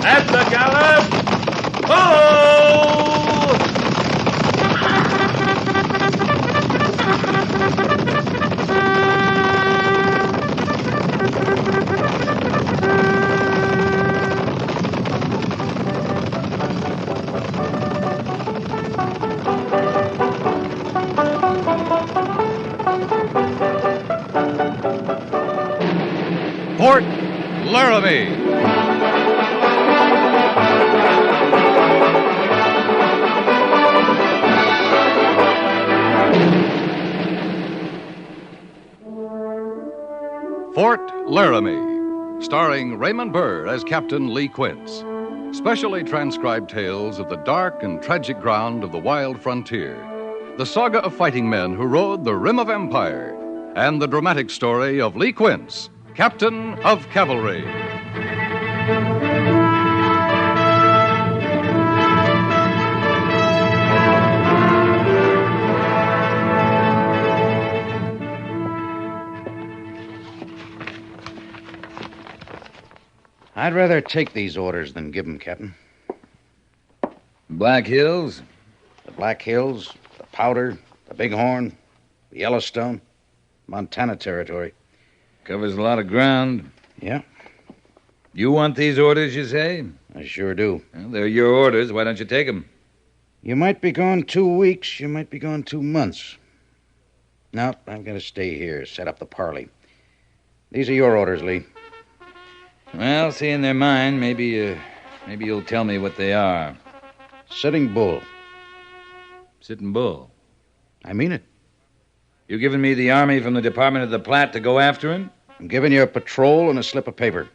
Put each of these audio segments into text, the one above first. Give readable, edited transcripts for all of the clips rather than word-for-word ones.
At the gallop! Ho! Fort Laramie. Fort Laramie, starring Raymond Burr as Captain Lee Quince. Specially transcribed tales of the dark and tragic ground of the wild frontier, the saga of fighting men who rode the rim of empire, and the dramatic story of Lee Quince, Captain of Cavalry. I'd rather take these orders than give them, Captain. Black Hills? The Black Hills, the Powder, the Bighorn, the Yellowstone, Montana Territory. Covers a lot of ground. Yeah, You want these orders, you say? I sure do. Well, they're your orders. Why don't you take them? You might be gone 2 weeks, you might be gone 2 months. No, I've got to stay here, set up the parley. These are your orders, Lee. Well, seeing they're mine, maybe you'll tell me what they are. Sitting Bull. Sitting Bull. I mean it. You giving me the army from the Department of the Platte to go after him? I'm giving you a patrol and a slip of paper.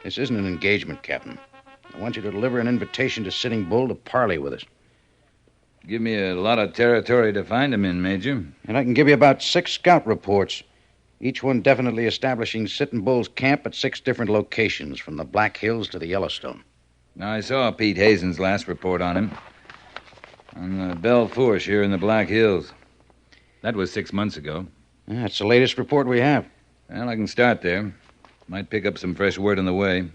This isn't an engagement, Captain. I want you to deliver an invitation to Sitting Bull to parley with us. Give me a lot of territory to find him in, Major. And I can give you about 6 scout reports, each one definitely establishing Sitting Bull's camp at 6 different locations, from the Black Hills to the Yellowstone. Now, I saw Pete Hazen's last report on him. On the Belle Fourche here in the Black Hills. That was 6 months ago. Yeah, that's the latest report we have. Well, I can start there. Might pick up some fresh word on the way.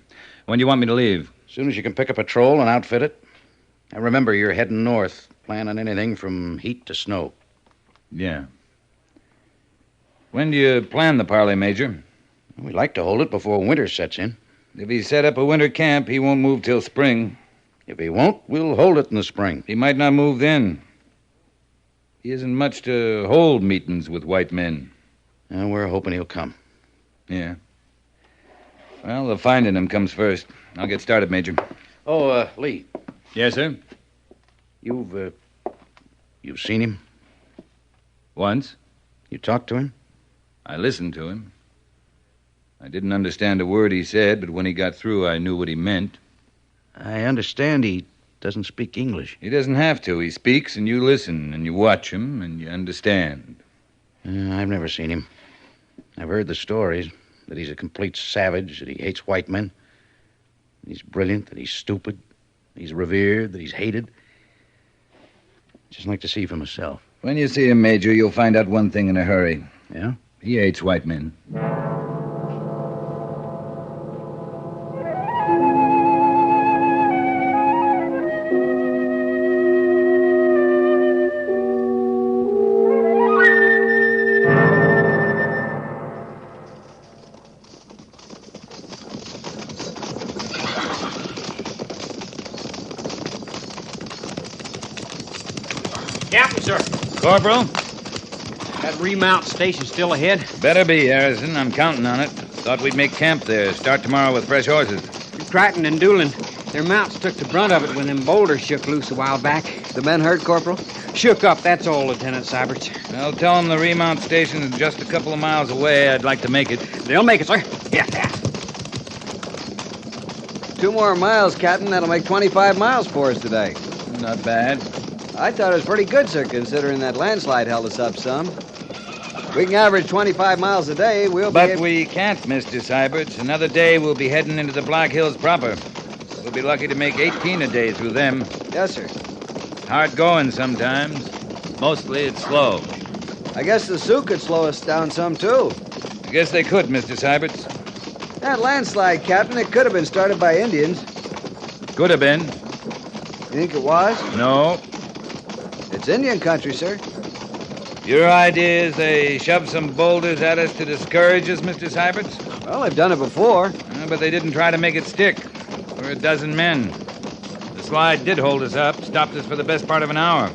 When do you want me to leave? As soon as you can pick a patrol and outfit it. And remember, you're heading north. Plan on anything from heat to snow. Yeah. When do you plan the parley, Major? We'd like to hold it before winter sets in. If he set up a winter camp, he won't move till spring. If he won't, we'll hold it in the spring. He might not move then. He isn't much to hold meetings with white men. And we're hoping he'll come. Yeah. Well, the finding him comes first. I'll get started, Major. Oh, Lee, Yes, sir? you've seen him? Once. You talked to him? I listened to him. I didn't understand a word he said, but when he got through, I knew what he meant. I understand he doesn't speak English. He doesn't have to. He speaks, and you listen, and you watch him, and you understand. I've never seen him. I've heard the stories, that he's a complete savage, that he hates white men. He's brilliant, that he's stupid, he's revered, that he's hated. Just like to see for myself. When you see him, Major, you'll find out one thing in a hurry. Yeah? He hates white men. Captain, sir. Corporal? That remount station still ahead? Better be, Harrison. I'm counting on it. Thought we'd make camp there. Start tomorrow with fresh horses. Crichton and Doolin. Their mounts took the brunt of it when them boulders shook loose a while back. The men hurt, Corporal? Shook up, that's all, Lieutenant Syberts. Well, tell them the remount station is just a couple of miles away. I'd like to make it. They'll make it, sir. Yeah. 2 more miles, Captain. That'll make 25 miles for us today. Not bad. I thought it was pretty good, sir, considering that landslide held us up some. We can average 25 miles a day. But we can't, Mr. Syberts. Another day we'll be heading into the Black Hills proper. We'll be lucky to make 18 a day through them. Yes, sir. Hard going sometimes. Mostly it's slow. I guess the Sioux could slow us down some, too. I guess they could, Mr. Syberts. That landslide, Captain, it could have been started by Indians. Could have been. You think it was? No. It's Indian country, sir. Your idea is they shoved some boulders at us to discourage us, Mr. Syberts? Well, they've done it before. But they didn't try to make it stick. We're a dozen men. The slide did hold us up, stopped us for the best part of an hour.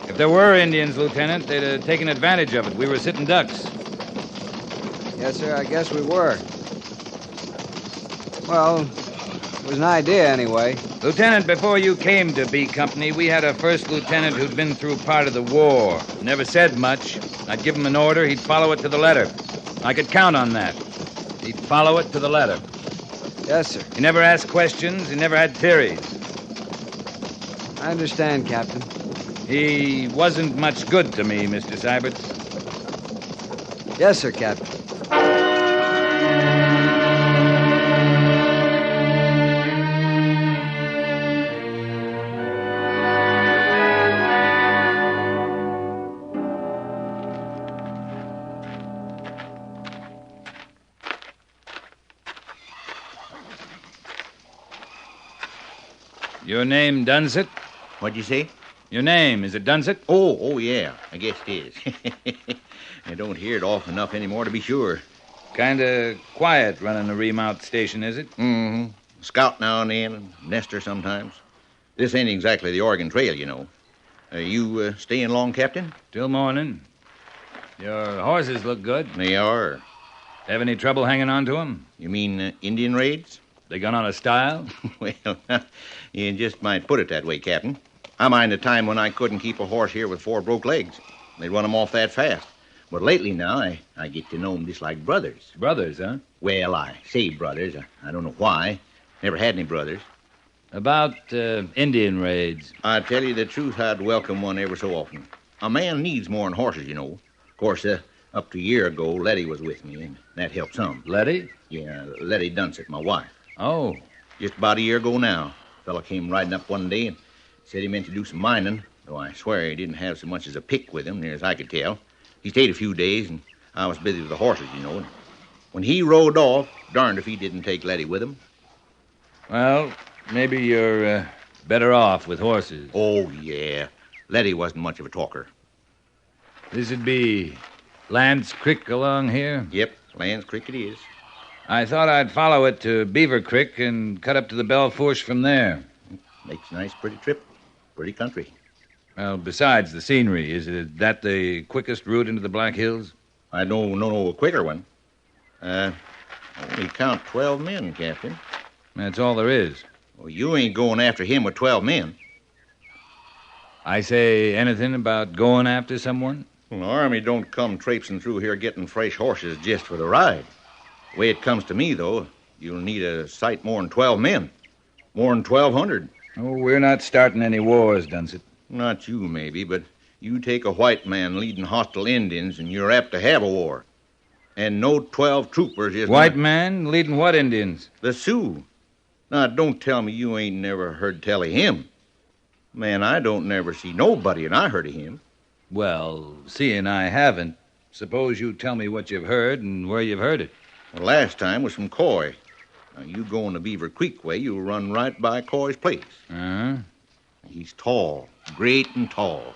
If there were Indians, Lieutenant, they'd have taken advantage of it. We were sitting ducks. Yes, sir, I guess we were. Well, it was an idea anyway. Lieutenant, before you came to B Company, we had a first lieutenant who'd been through part of the war. Never said much. I'd give him an order, he'd follow it to the letter. I could count on that. He'd follow it to the letter. Yes, sir. He never asked questions, he never had theories. I understand, Captain. He wasn't much good to me, Mr. Syberts. Yes, sir, Captain. Your name, Dunsett? What'd you say? Your name, is it Dunsett? Oh, yeah. I guess it is. I don't hear it often enough anymore to be sure. Kind of quiet running a remount station, is it? Mm-hmm. Scout now and then, and nester sometimes. This ain't exactly the Oregon Trail, you know. You staying long, Captain? Till morning. Your horses look good. They are. Have any trouble hanging on to them? You mean Indian raids? They gone out of style? Well, you just might put it that way, Captain. I mind a time when I couldn't keep a horse here with 4 broke legs. They'd run 'em off that fast. But lately now, I get to know 'em just like brothers. Brothers, huh? Well, I say brothers. I don't know why. Never had any brothers. About Indian raids. I tell you the truth, I'd welcome one ever so often. A man needs more than horses, you know. Of course, up to a year ago, Letty was with me, and that helped some. Letty? Yeah, Letty Dunsett, my wife. Oh. Just about a year ago now. A fella came riding up one day and said he meant to do some mining, though I swear he didn't have so much as a pick with him, near as I could tell. He stayed a few days, and I was busy with the horses, you know. And when he rode off, darned if he didn't take Letty with him. Well, maybe you're better off with horses. Oh, yeah. Letty wasn't much of a talker. This'd be Lance Creek along here? Yep, Land's Creek it is. I thought I'd follow it to Beaver Creek and cut up to the Belle Fourche from there. Makes a nice, pretty trip. Pretty country. Well, besides the scenery, is that the quickest route into the Black Hills? I don't know a quicker one. Only count 12 men, Captain. That's all there is. Well, you ain't going after him with 12 men. I say anything about going after someone? Well, the Army don't come traipsing through here getting fresh horses just for the ride. The way it comes to me, though, you'll need a sight more than 12 men. More than 1,200. Oh, we're not starting any wars, Dunsett. Not you, maybe, but you take a white man leading hostile Indians, and you're apt to have a war. And no 12 troopers is... White man leading what Indians? The Sioux. Now, don't tell me you ain't never heard tell of him. Man, I don't never see nobody, and I heard of him. Well, seeing I haven't, suppose you tell me what you've heard and where you've heard it. The last time was from Coy. Now, you go in the Beaver Creek way, you'll run right by Coy's place. Uh-huh. He's tall, great and tall.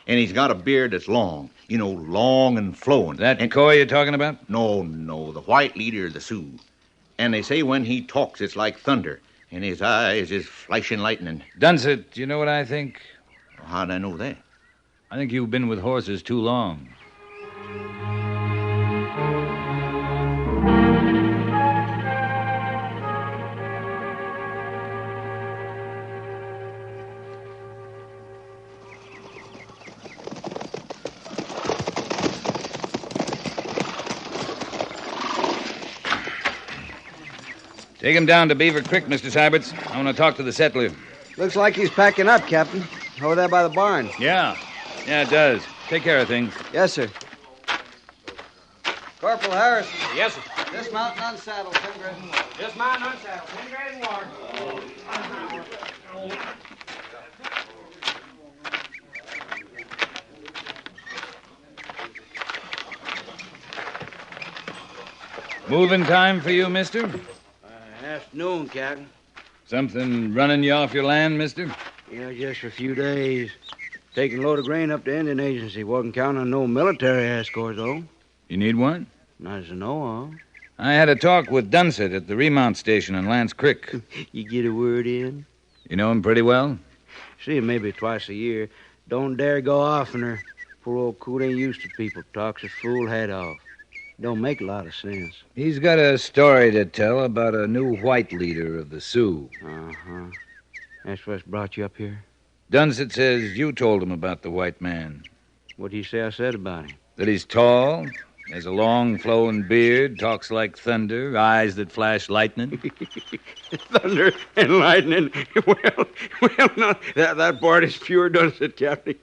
And he's got a beard that's long. You know, long and flowing. That Coy you're talking about? No, the white leader of the Sioux. And they say when he talks, it's like thunder. And his eyes is flashing lightning. Dunsett, do you know what I think? How'd I know that? I think you've been with horses too long. Take him down to Beaver Creek, Mr. Syberts. I want to talk to the settler. Looks like he's packing up, Captain. Over there by the barn. Yeah, it does. Take care of things. Yes, sir. Corporal Harrison. Yes, sir. Dismount and unsaddle, Pingrid. Dismount and unsaddle. Pingrid and Ward. Moving time for you, mister? Afternoon, Captain. Something running you off your land, mister? Yeah, just for a few days. Taking a load of grain up to Indian Agency. Wasn't counting on no military escort, though. You need one? Not as I know of. I had a talk with Dunsett at the remount station on Lance Creek. You get a word in? You know him pretty well? See him maybe twice a year. Don't dare go oftener. Poor old coot ain't used to people. Talks his fool head off. Don't make a lot of sense. He's got a story to tell about a new white leader of the Sioux. Uh-huh. That's what's brought you up here? Dunsett says you told him about the white man. What'd he say I said about him? That he's tall, has a long flowing beard, talks like thunder, eyes that flash lightning. Thunder and lightning. Well, no, that part is pure Dunsett, Captain.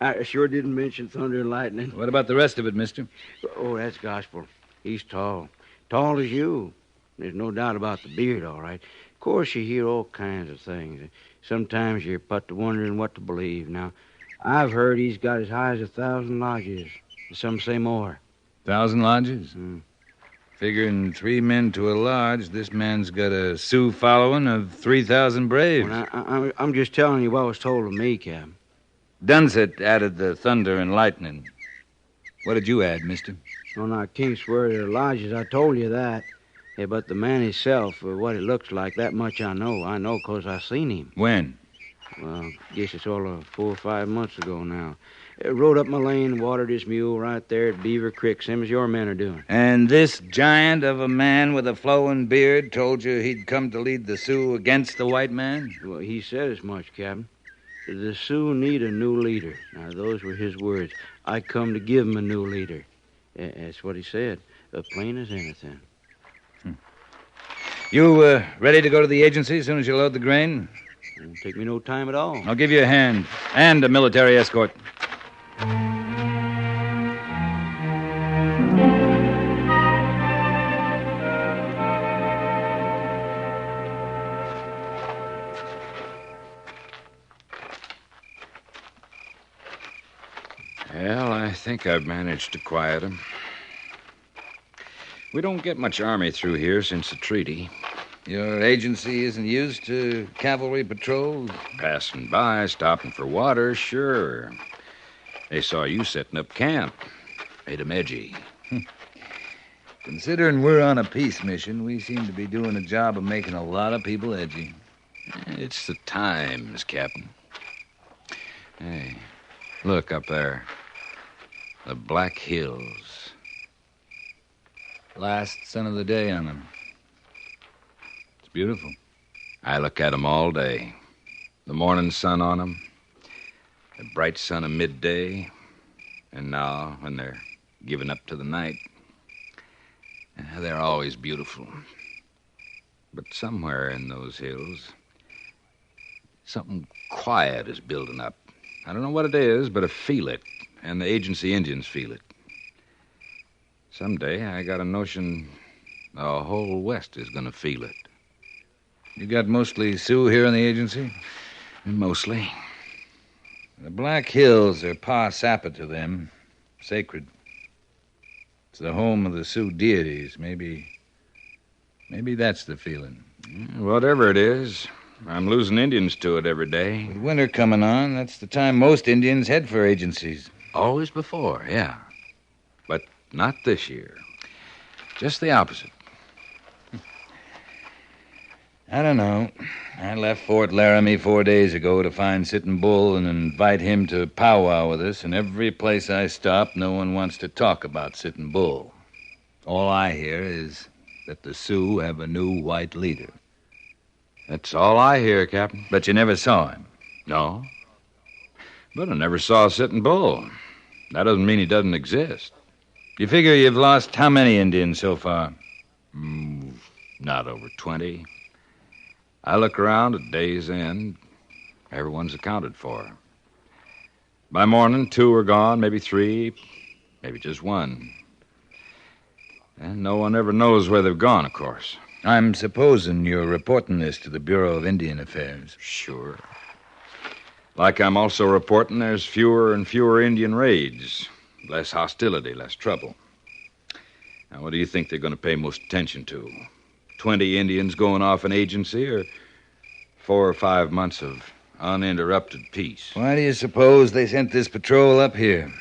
I sure didn't mention thunder and lightning. What about the rest of it, mister? Oh, that's gospel. He's tall. Tall as you. There's no doubt about the beard, all right. Of course, you hear all kinds of things. Sometimes you're put to wondering what to believe. Now, I've heard he's got as high as 1,000 lodges. Some say more. 1,000 lodges? Mm. Figuring 3 men to a lodge, this man's got a Sioux following of 3,000 braves. Well, I'm just telling you what was told to me, Cap. Dunsett added the thunder and lightning. What did you add, mister? Well, I can't swear to the lodges. I told you that. Yeah, but the man himself, what it looks like, that much I know. I know 'cause I seen him. When? Well, guess it's all 4 or 5 months ago now. Rode up my lane, watered his mule right there at Beaver Creek, same as your men are doing. And this giant of a man with a flowing beard told you he'd come to lead the Sioux against the white man? Well, he said as much, Captain. The Sioux need a new leader. Now, those were his words. I come to give 'em a new leader. That's what he said, plain as anything. You ready to go to the agency as soon as you load the grain? It won't take me no time at all. I'll give you a hand and a military escort. Well, I think I've managed to quiet him. We don't get much army through here since the treaty. Your agency isn't used to cavalry patrols? Passing by, stopping for water, sure. They saw you setting up camp. Made 'em edgy. Considering we're on a peace mission, we seem to be doing a job of making a lot of people edgy. It's the times, Captain. Hey, look up there. The Black Hills. Last sun of the day on them. It's beautiful. I look at 'em all day. The morning sun on 'em, the bright sun of midday, and now when they're giving up to the night. They're always beautiful. But somewhere in those hills, something quiet is building up. I don't know what it is, but I feel it, and the agency Indians feel it. Someday I got a notion the whole West is going to feel it. You got mostly Sioux here in the agency? Mostly. The Black Hills are Pa Sappa to them. Sacred. It's the home of the Sioux deities. Maybe that's the feeling. Whatever it is, I'm losing Indians to it every day. With winter coming on, that's the time most Indians head for agencies. Always before, yeah. But not this year. Just the opposite. I don't know. I left Fort Laramie 4 days ago to find Sitting Bull and invite him to powwow with us, and every place I stop, no one wants to talk about Sitting Bull. All I hear is that the Sioux have a new white leader. That's all I hear, Captain. But you never saw him? No. But I never saw Sitting Bull. That doesn't mean he doesn't exist. You figure you've lost how many Indians so far? Not over 20. I look around at day's end. Everyone's accounted for. By morning, 2 are gone, maybe 3, maybe just 1. And no one ever knows where they've gone, of course. I'm supposing you're reporting this to the Bureau of Indian Affairs. Sure. Like I'm also reporting there's fewer and fewer Indian raids. Less hostility, less trouble. Now, what do you think they're going to pay most attention to? 20 Indians going off an agency or 4 or 5 months of uninterrupted peace. Why do you suppose they sent this patrol up here?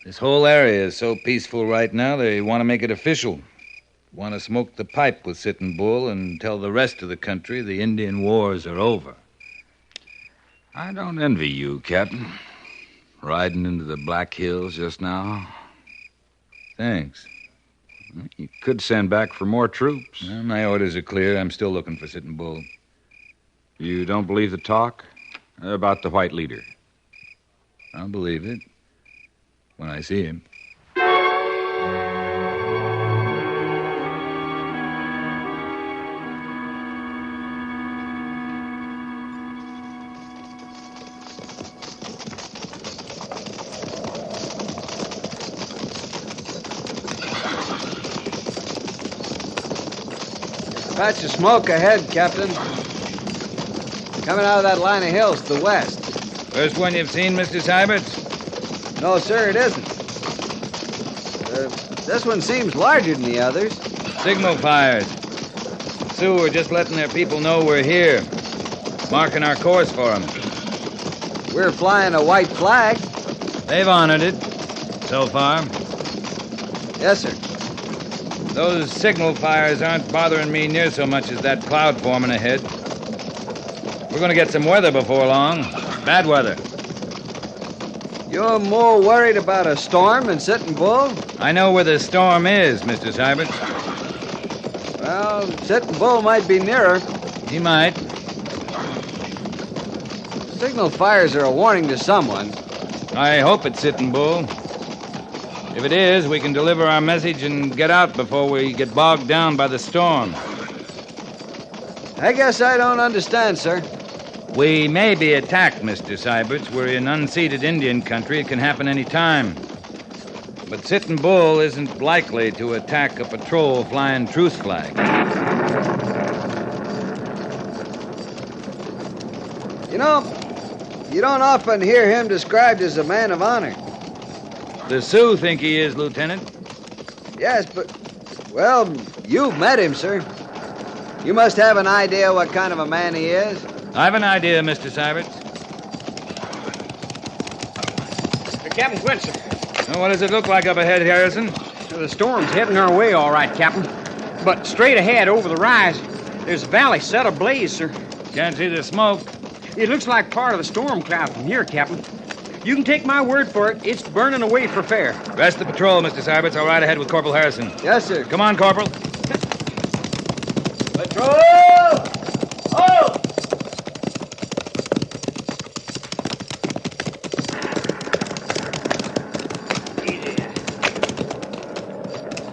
This whole area is so peaceful right now, they want to make it official. Want to smoke the pipe with Sitting Bull and tell the rest of the country the Indian wars are over. I don't envy you, Captain. Riding into the Black Hills just now. Thanks. You could send back for more troops. Well, my orders are clear. I'm still looking for Sitting Bull. You don't believe the talk about the white leader? I'll believe it when I see him. Patch of smoke ahead, Captain. Coming out of that line of hills to the west. First one you've seen, Mr. Syberts? No, sir, it isn't. This one seems larger than the others. Signal fires. Sioux are just letting their people know we're here. Marking our course for them. We're flying a white flag. They've honored it. So far. Yes, sir. Those signal fires aren't bothering me near so much as that cloud forming ahead. We're going to get some weather before long. Bad weather. You're more worried about a storm than Sitting Bull? I know where the storm is, Mr. Syberts. Well, Sitting Bull might be nearer. He might. Signal fires are a warning to someone. I hope it's Sitting Bull. If it is, we can deliver our message and get out before we get bogged down by the storm. I guess I don't understand, sir. We may be attacked, Mr. Syberts. We're in unceded Indian country. It can happen any time. But Sitting Bull isn't likely to attack a patrol flying truce flags. You know, you don't often hear him described as a man of honor. The Sioux think he is, Lieutenant. Yes, but, well, you've met him, sir. You must have an idea what kind of a man he is. I have an idea, Mr. Syberts. Captain Quince, sir. Well, what does it look like up ahead, Harrison? The storm's heading our way, all right, Captain. But straight ahead, over the rise, there's a valley set ablaze, sir. Can't see the smoke. It looks like part of the storm cloud from here, Captain. You can take my word for it, it's burning away for fair. Rest the patrol, Mr. Syberts. I'll ride ahead with Corporal Harrison. Yes, sir. Come on, Corporal. Patrol! Oh!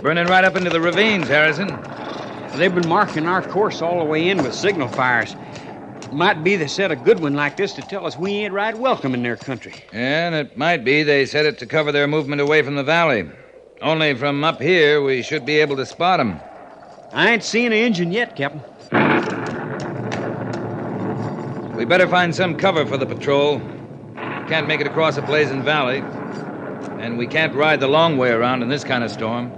Burning right up into the ravines, Harrison. They've been marking our course all the way in with signal fires. Might be they set a good one like this to tell us we ain't right welcome in their country. And it might be they set it to cover their movement away from the valley. Only from up here, we should be able to spot them. I ain't seen an engine yet, Captain. We better find some cover for the patrol. Can't make it across a blazing valley. And we can't ride the long way around in this kind of storm.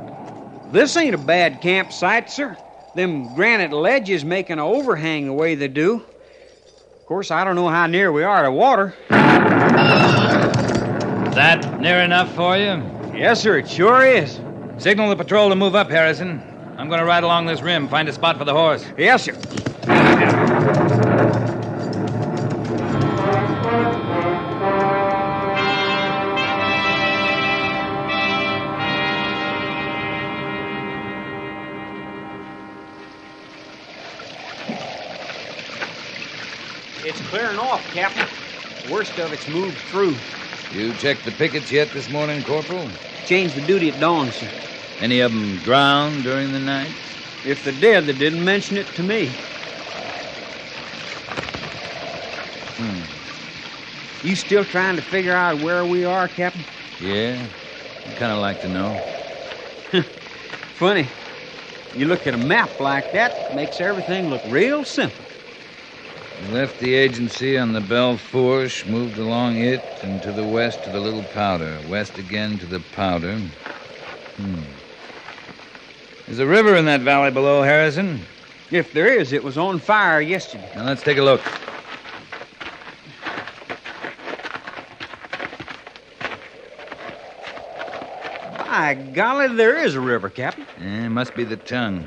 This ain't a bad campsite, sir. Them granite ledges making an overhang the way they do. Of course, I don't know how near we are to water. That near enough for you? Yes, sir, it sure is. Signal the patrol to move up, Harrison. I'm going to ride along this rim, find a spot for the horse. Yes, sir. It's clearing off, Captain. The worst of it's moved through. You checked the pickets yet this morning, Corporal? Changed the duty at dawn, sir. Any of them drowned during the night? If they did, they didn't mention it to me. You still trying to figure out where we are, Captain? Yeah, I'd kind of like to know. Funny. You look at a map like that, it makes everything look real simple. We left the agency on the Belle Fourche, moved along it, and to the west to the Little Powder, west again to the Powder. There's a river in that valley below, Harrison. If there is, it was on fire yesterday. Now, let's take a look. By golly, there is a river, Captain. Must be the tongue.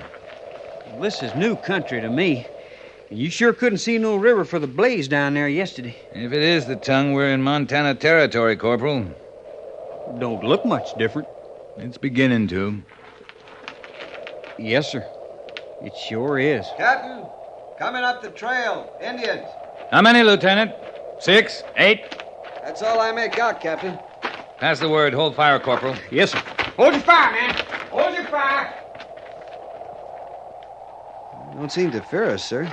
Well, this is new country to me. You sure couldn't see no river for the blaze down there yesterday. If it is the tongue, we're in Montana territory, Corporal. Don't look much different. It's beginning to. Yes, sir. It sure is. Captain, coming up the trail. Indians. How many, Lieutenant? 6? 8? That's all I make out, Captain. Pass the word. Hold fire, Corporal. Yes, sir. Hold your fire, man. Hold your fire. Don't seem to fear us, sir.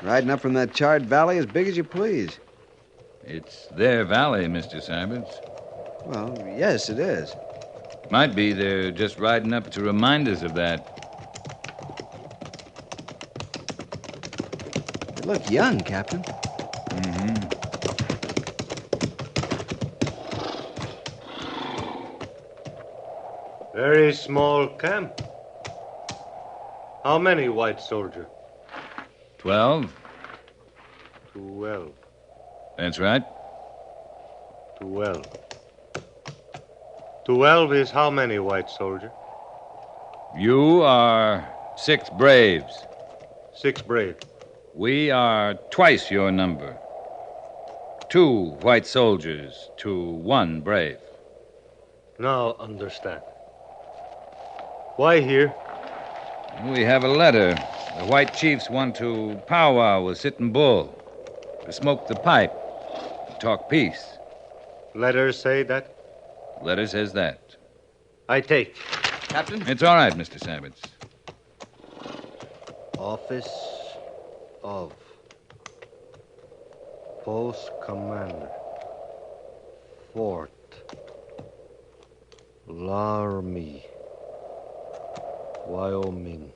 Riding up from that charred valley as big as you please. It's their valley, Mr. Syberts. Well, yes, it is. Might be they're just riding up to remind us of that. They look young, Captain. Very small camp. How many white soldiers? 12? 12. That's right. 12. 12 is how many white soldiers? You are 6 braves. 6 brave. We are twice your number. 2 white soldiers to 1 brave. Now understand. Why here? We have a letter. The white chiefs want to powwow with Sitting Bull, to smoke the pipe, to talk peace. Letters say that? Letter says that. I take. Captain? It's all right, Mr. Syberts. Office of Post Commander, Fort Laramie, Wyoming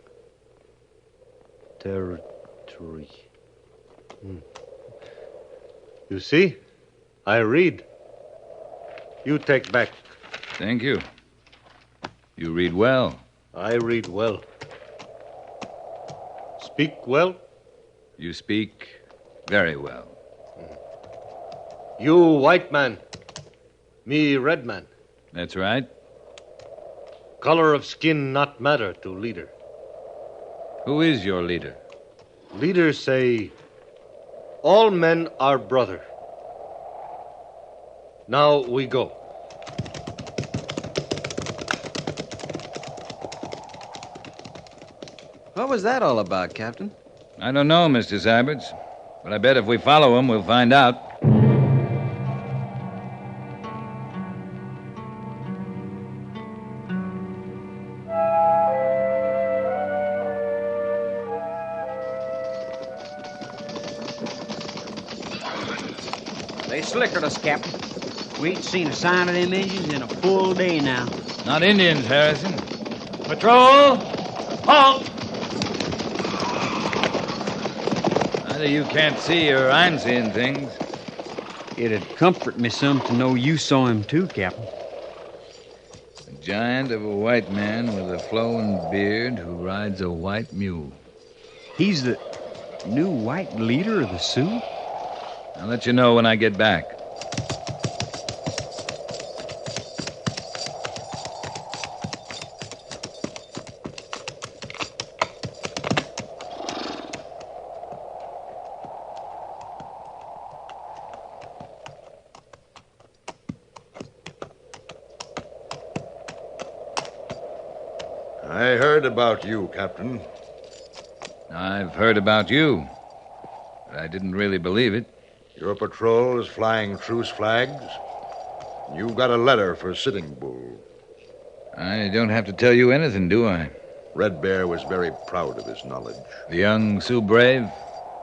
Territory. You see? I read. You take back. Thank you. You read well. I read well. Speak well. You speak very well. You white man. Me red man. That's right. Color of skin not matter to leader. Who is your leader? Leaders say, all men are brother. Now we go. What was that all about, Captain? I don't know, Mr. Syberts, but I bet if we follow him, we'll find out. They slickered us, Captain. We ain't seen a sign of them Indians in a full day now. Not Indians, Harrison. Patrol! Halt! Either you can't see or I'm seeing things. It'd comfort me some to know you saw him too, Captain. A giant of a white man with a flowing beard who rides a white mule. He's the new white leader of the Sioux? I'll let you know when I get back. I heard about you, Captain. I've heard about you, but I didn't really believe it. Your patrol is flying truce flags. You've got a letter for Sitting Bull. I don't have to tell you anything, do I? Red Bear was very proud of his knowledge. The young Sioux brave?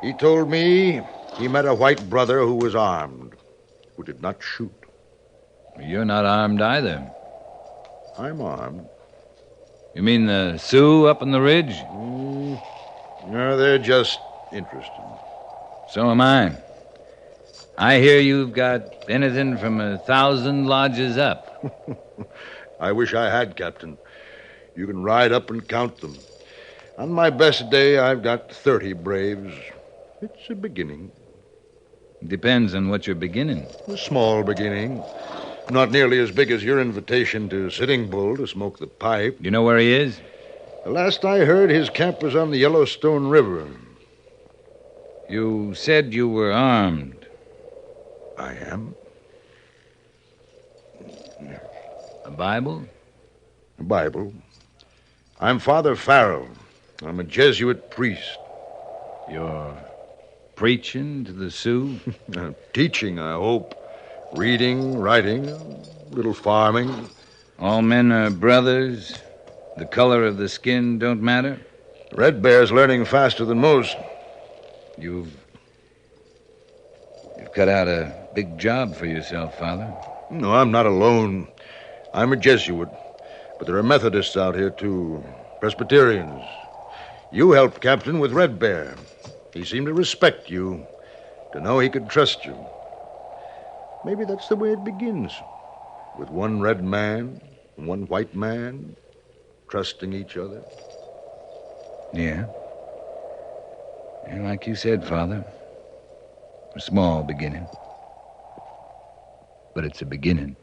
He told me he met a white brother who was armed, who did not shoot. You're not armed either. I'm armed. You mean the Sioux up on the ridge? No, they're just interested. So am I. I hear you've got anything from 1,000 lodges up. I wish I had, Captain. You can ride up and count them. On my best day, I've got 30 braves. It's a beginning. Depends on what you're beginning. A small beginning. Not nearly as big as your invitation to Sitting Bull to smoke the pipe. You know where he is? The last I heard, his camp was on the Yellowstone River. You said you were armed. I am. A Bible? A Bible. I'm Father Farrell. I'm a Jesuit priest. You're preaching to the Sioux? Teaching, I hope. Reading, writing, a little farming. All men are brothers. The color of the skin don't matter. Red Bear's learning faster than most. You've cut out a big job for yourself, Father. No, I'm not alone. I'm a Jesuit. But there are Methodists out here, too. Presbyterians. You helped Captain with Red Bear. He seemed to respect you, to know he could trust you. Maybe that's the way it begins. With one red man and one white man, trusting each other. Yeah. And like you said, Father, a small beginning. But it's a beginning.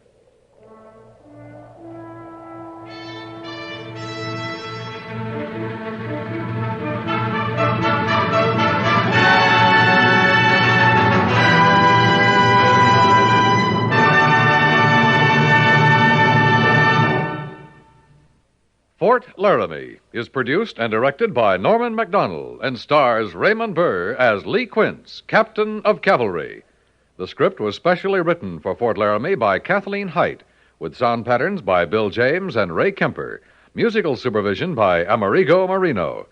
Fort Laramie is produced and directed by Norman MacDonald and stars Raymond Burr as Lee Quince, Captain of Cavalry. The script was specially written for Fort Laramie by Kathleen Height, with sound patterns by Bill James and Ray Kemper, musical supervision by Amerigo Marino.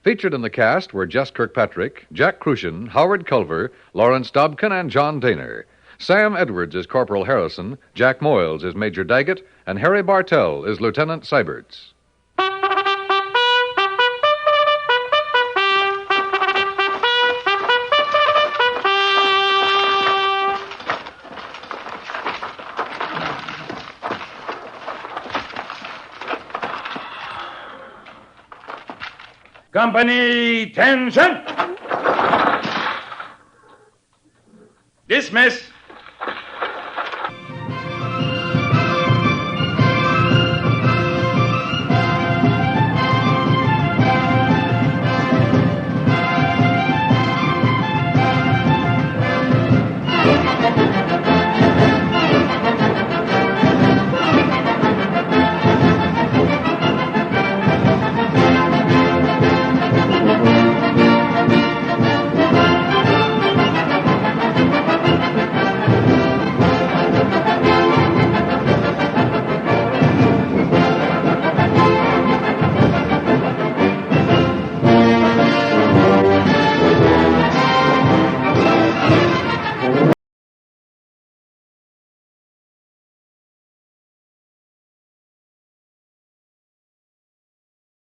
Featured in the cast were Jess Kirkpatrick, Jack Crucian, Howard Culver, Lawrence Dobkin, and John Daner. Sam Edwards is Corporal Harrison, Jack Moyles is Major Daggett, and Harry Bartell is Lieutenant Seiberts. Company, attention! Dismiss.